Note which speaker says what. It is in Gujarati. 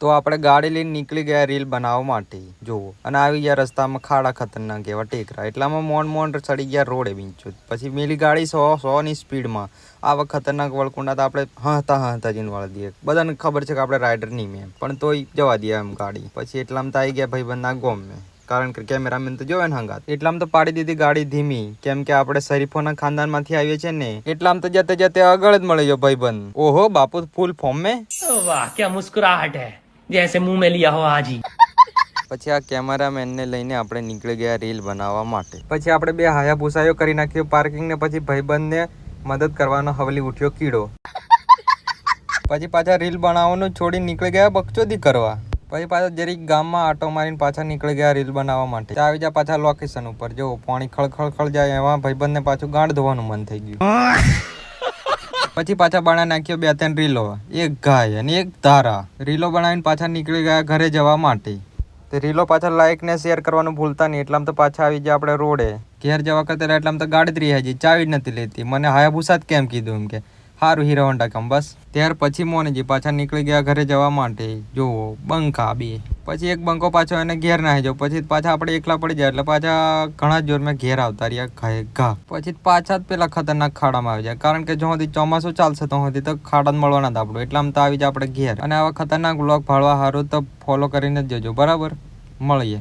Speaker 1: તો આપણે ગાડી લઈને નીકળી ગયા રીલ બનાવવા માટે જોવો અને આવી ગયા રસ્તામાં ખાડા ખતરનાક એવા ટેકરા એટલામાં મોંડ ચડી ગયા રોડે બીંચો પછી મેલી ગાડી 100 ની સ્પીડમાં આવા ખતરનાક વળકુંડા તો આપણે હતા જઈને વાળી દઈએ બધાને ખબર છે કે આપણે રાઇડર નહીં મેં પણ તોય જવા દઈએ એમ ગાડી પછી એટલામાં તો આવી ગયા ભાઈ બંધના ગોમ મેં કારણ કે કેમેરામેન તો જોવે ને હંગાત એટલામાં તો પાડી દીધી ગાડી ધીમી કેમ કે આપણે શરીફોના ખાનદાનમાંથી આવીએ છીએ ને એટલામાં તો જતે જતે આગળ જ મળી ગયો ભાઈ બંધ ઓહો બાપુ ફૂલ ફોર્મ મેં
Speaker 2: વાહ क्या मुस्कुराहट है जैसे मुंह में लिया हो आज ही
Speaker 1: પછી આ કેમેરામેનને લઈને આપણે નીકળી ગયા રીલ બનાવવા માટે પછી આપણે બે હાયા ભૂસાયો કરી નાખ્યો પાર્કિંગ ને પછી ભાઈબંધને મદદ કરવાનો હવલી ઉઠ્યો કીડો પછી પાછા રીલ બનાવવાનું છોડી નીકળી ગયા બકચોદી કરવા પછી પાછા જરીક ગામમાં આટો મારીને પાછા નીકળી ગયા રીલ બનાવવા માટે આવી જા પાછા લોકેશન ઉપર જો પાણી ખળ જાય એવા ભાઈબંધને પાછું ગાંઠ ધોવાનું મન થઈ ગયું પછી પાછા બના નાખ્યો 2-3 રીલો એક ગાય અને એક ધારા રીલો બનાવીને પાછા નીકળી ગયા ઘરે જવા માટે તે રીલો પાછા લાઈક ને શેર કરવાનું ભૂલતા નહીં એટલામાં તો પાછા આવી જાય આપણે રોડે ઘેર જવા કરતા એટલામાં તો ગાડી જ રહી હજી ચાવી જ નથી લેતી મને હાયાભૂસા જ કેમ કીધું એમ કે સારું હીરો હોન્ડા કમ બસ ત્યાર પછી મોનેજી પાછા નીકળી ગયા ઘરે જવા માટે જોવો બંકા બે પછી એક બંકો પાછો એને ઘેર નાહી જાવ પછી પાછા આપણે એકલા પડી જાય એટલે પાછા ઘણા જોર મેં ઘેર આવતા રહ્યા ઘા પછી પાછા જ પેલા ખતરનાક ખાડામાં આવી જાય કારણ કે જો સુધી ચોમાસું ચાલશે તો સુધી તો ખાડા જ મળવાના હતા આપણું એટલામાં તો આવી જાય આપણે ઘેર અને આવા ખતરનાક વ્લોગ ભાળવા સારું તો ફોલો કરીને જ જજો બરાબર મળીએ